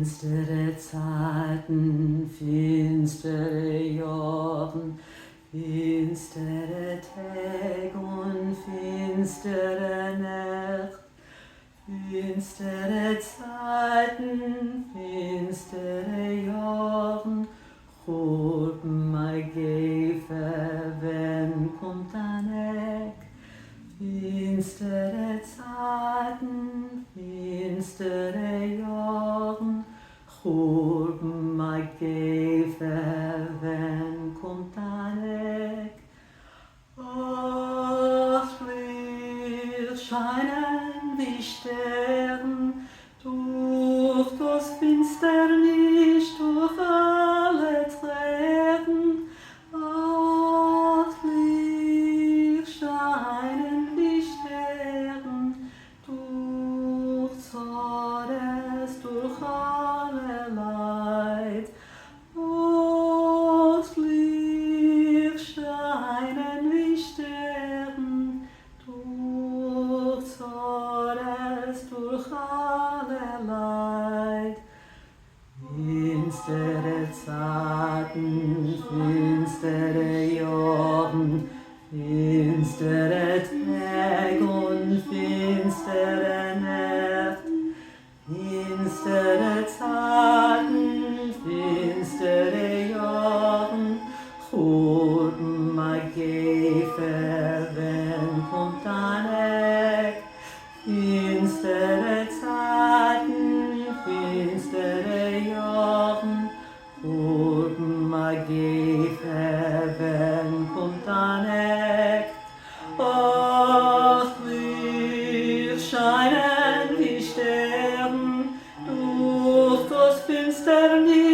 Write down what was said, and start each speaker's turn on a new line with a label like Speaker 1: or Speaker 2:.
Speaker 1: Finstere Zeiten, finstere Jahren, finstere Tag und finstere Nacht, finstere Zeiten, finstere Jahren, rot mein Gefe, wenn kommt ein Eck. Finstere Zeiten, finstere Jahren, Churben mein Gefe, wenn kommt ein Eck. Ach, Licht scheinen wie Stern, durch das Finsternis, durch alle Tränen. Ach, Licht scheinen wie Stern, durch Zornes, durch alle Leid. Ach, Licht scheinen wie Stern, durch Zornes, durch alle Leid. Finstere Zeiten, finstere Jahren, finstere Tag und finstere Nacht. Finstere Zeiten, finstere Jahren, Churben mein Gefe, wenn kommt ein Eck. Finstere Zeiten, finstere Jahren, Churben mein Gefe, wenn kommt ein Eck. Ach, Licht scheinen wie Stern, durch das Finsternis.